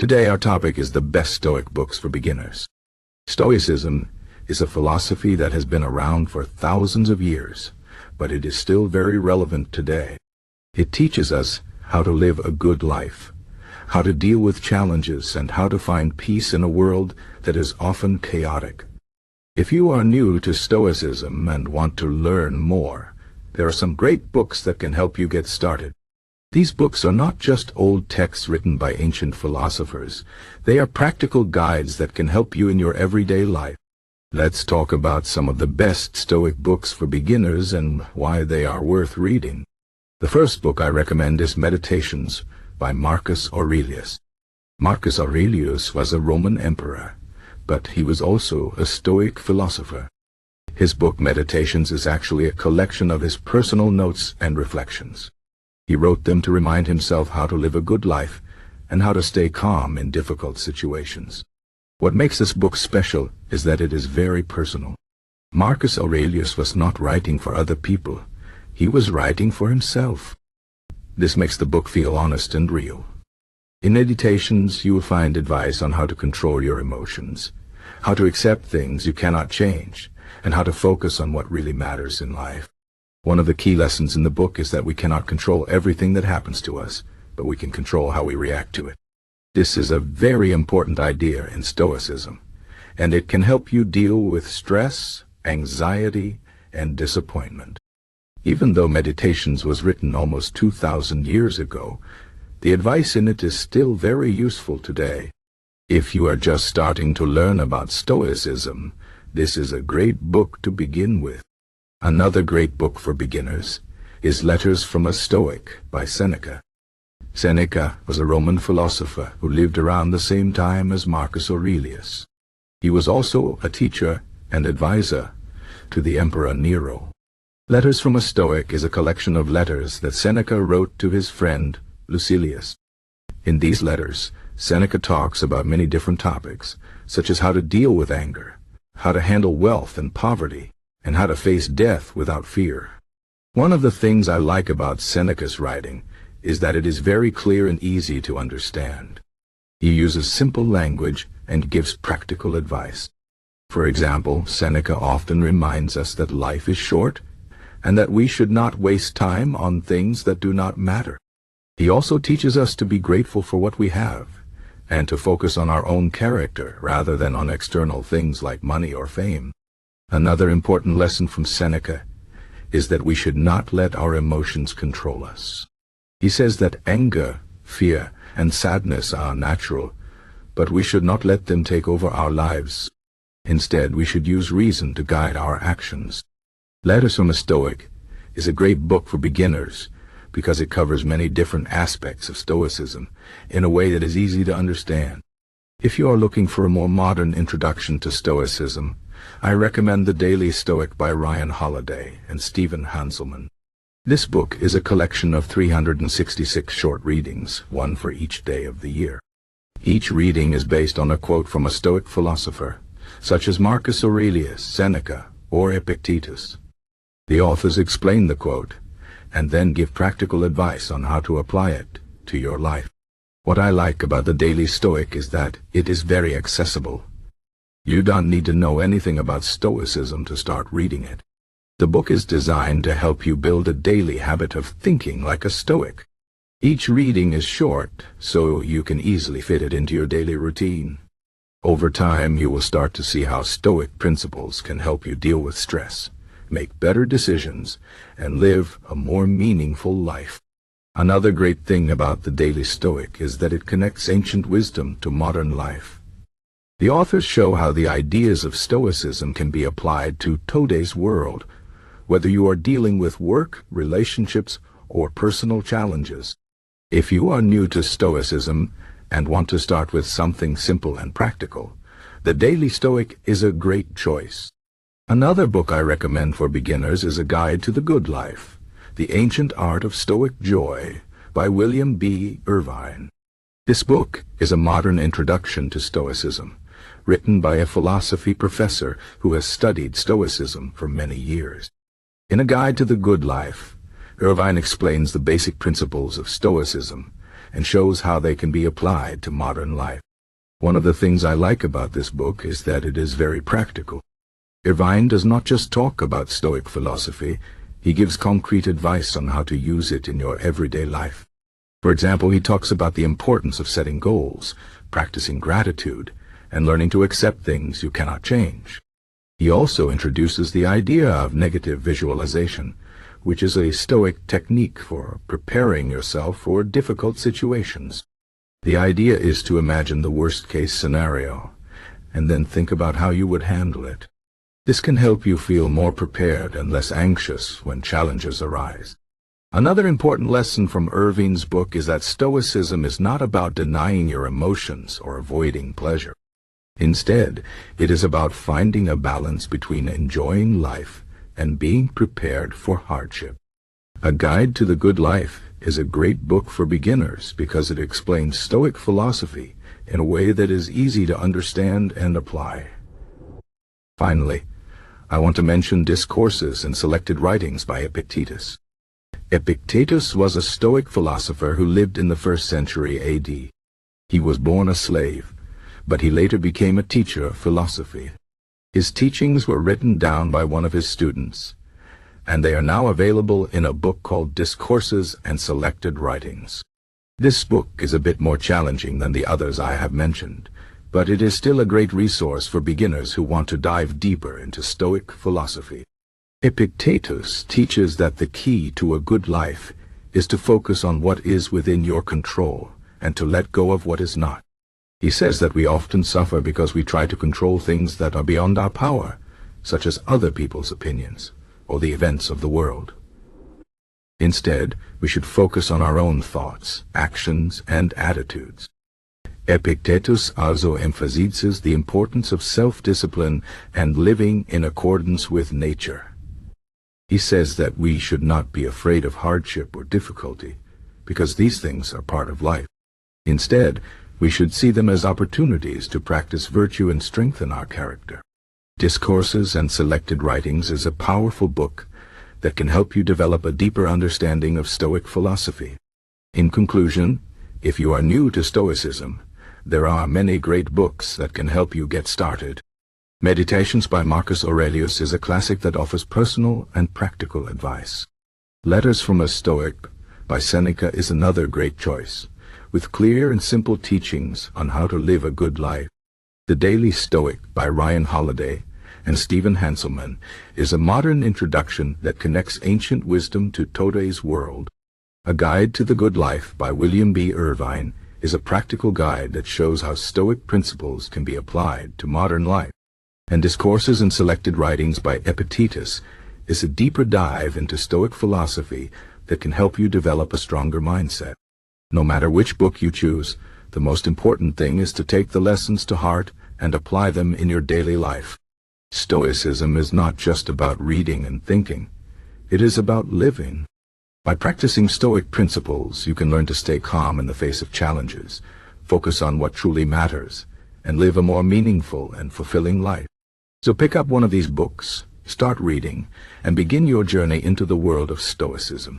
Today our topic is the best Stoic books for beginners. Stoicism is a philosophy that has been around for thousands of years, but it is still very relevant today. It teaches us how to live a good life, how to deal with challenges, and how to find peace in a world that is often chaotic. If you are new to Stoicism and want to learn more, there are some great books that can help you get started. These books are not just old texts written by ancient philosophers. They are practical guides that can help you in your everyday life. Let's talk about some of the best Stoic books for beginners and why they are worth reading. The first book I recommend is Meditations by Marcus Aurelius. Marcus Aurelius was a Roman emperor, but he was also a Stoic philosopher. His book Meditations is actually a collection of his personal notes and reflections. He wrote them to remind himself how to live a good life and how to stay calm in difficult situations. What makes this book special is that it is very personal. Marcus Aurelius was not writing for other people. He was writing for himself. This makes the book feel honest and real. In Meditations, you will find advice on how to control your emotions, how to accept things you cannot change, and how to focus on what really matters in life. One of the key lessons in the book is that we cannot control everything that happens to us, but we can control how we react to it. This is a very important idea in Stoicism, and it can help you deal with stress, anxiety, and disappointment. Even though Meditations was written almost 2,000 years ago, the advice in it is still very useful today. If you are just starting to learn about Stoicism, this is a great book to begin with. Another great book for beginners is Letters from a Stoic by Seneca. Seneca was a Roman philosopher who lived around the same time as Marcus Aurelius. He was also a teacher and advisor to the Emperor Nero. Letters from a Stoic is a collection of letters that Seneca wrote to his friend Lucilius. In these letters, Seneca talks about many different topics, such as how to deal with anger, how to handle wealth and poverty, and how to face death without fear. One of the things I like about Seneca's writing is that it is very clear and easy to understand. He uses simple language and gives practical advice. For example, Seneca often reminds us that life is short and that we should not waste time on things that do not matter. He also teaches us to be grateful for what we have and to focus on our own character rather than on external things like money or fame. Another important lesson from Seneca is that we should not let our emotions control us. He says that anger, fear, and sadness are natural, but we should not let them take over our lives. Instead, we should use reason to guide our actions. Letters from a Stoic is a great book for beginners because it covers many different aspects of Stoicism in a way that is easy to understand. If you are looking for a more modern introduction to Stoicism, I recommend the Daily Stoic by Ryan Holiday and Stephen Hanselman. This book is a collection of 366 short readings, one for each day of the year. Each reading is based on a quote from a Stoic philosopher, such as Marcus Aurelius, Seneca, or Epictetus. The authors explain the quote, and then give practical advice on how to apply it to your life. What I like about the Daily Stoic is that it is very accessible. You don't need to know anything about Stoicism to start reading it. The book is designed to help you build a daily habit of thinking like a Stoic. Each reading is short, so you can easily fit it into your daily routine. Over time, you will start to see how Stoic principles can help you deal with stress, make better decisions, and live a more meaningful life. Another great thing about the Daily Stoic is that it connects ancient wisdom to modern life. The authors show how the ideas of Stoicism can be applied to today's world, whether you are dealing with work, relationships, or personal challenges. If you are new to Stoicism and want to start with something simple and practical, the Daily Stoic is a great choice. Another book I recommend for beginners is A Guide to the Good Life, The Ancient Art of Stoic Joy by William B. Irvine. This book is a modern introduction to Stoicism, written by a philosophy professor who has studied Stoicism for many years. In A Guide to the Good Life, Irvine explains the basic principles of Stoicism and shows how they can be applied to modern life. One of the things I like about this book is that it is very practical. Irvine does not just talk about Stoic philosophy, he gives concrete advice on how to use it in your everyday life. For example, he talks about the importance of setting goals, practicing gratitude, and learning to accept things you cannot change. He also introduces the idea of negative visualization, which is a Stoic technique for preparing yourself for difficult situations. The idea is to imagine the worst-case scenario, and then think about how you would handle it. This can help you feel more prepared and less anxious when challenges arise. Another important lesson from Irvine's book is that Stoicism is not about denying your emotions or avoiding pleasure. Instead, it is about finding a balance between enjoying life and being prepared for hardship. A Guide to the Good Life is a great book for beginners because it explains Stoic philosophy in a way that is easy to understand and apply. Finally, I want to mention Discourses and Selected Writings by Epictetus. Epictetus was a Stoic philosopher who lived in the 1st century AD. He was born a slave, but he later became a teacher of philosophy. His teachings were written down by one of his students, and they are now available in a book called Discourses and Selected Writings. This book is a bit more challenging than the others I have mentioned, but it is still a great resource for beginners who want to dive deeper into Stoic philosophy. Epictetus teaches that the key to a good life is to focus on what is within your control and to let go of what is not. He says that we often suffer because we try to control things that are beyond our power, such as other people's opinions or the events of the world. Instead, we should focus on our own thoughts, actions, and attitudes. Epictetus also emphasizes the importance of self-discipline and living in accordance with nature. He says that we should not be afraid of hardship or difficulty, because these things are part of life. Instead, we should see them as opportunities to practice virtue and strengthen our character. Discourses and Selected Writings is a powerful book that can help you develop a deeper understanding of Stoic philosophy. In conclusion, if you are new to Stoicism, there are many great books that can help you get started. Meditations by Marcus Aurelius is a classic that offers personal and practical advice. Letters from a Stoic by Seneca is another great choice, with clear and simple teachings on how to live a good life. The Daily Stoic by Ryan Holiday and Stephen Hanselman is a modern introduction that connects ancient wisdom to today's world. A Guide to the Good Life by William B. Irvine is a practical guide that shows how Stoic principles can be applied to modern life. And Discourses and Selected Writings by Epictetus is a deeper dive into Stoic philosophy that can help you develop a stronger mindset. No matter which book you choose, the most important thing is to take the lessons to heart and apply them in your daily life. Stoicism is not just about reading and thinking. It is about living. By practicing Stoic principles, you can learn to stay calm in the face of challenges, focus on what truly matters, and live a more meaningful and fulfilling life. So pick up one of these books, start reading, and begin your journey into the world of Stoicism.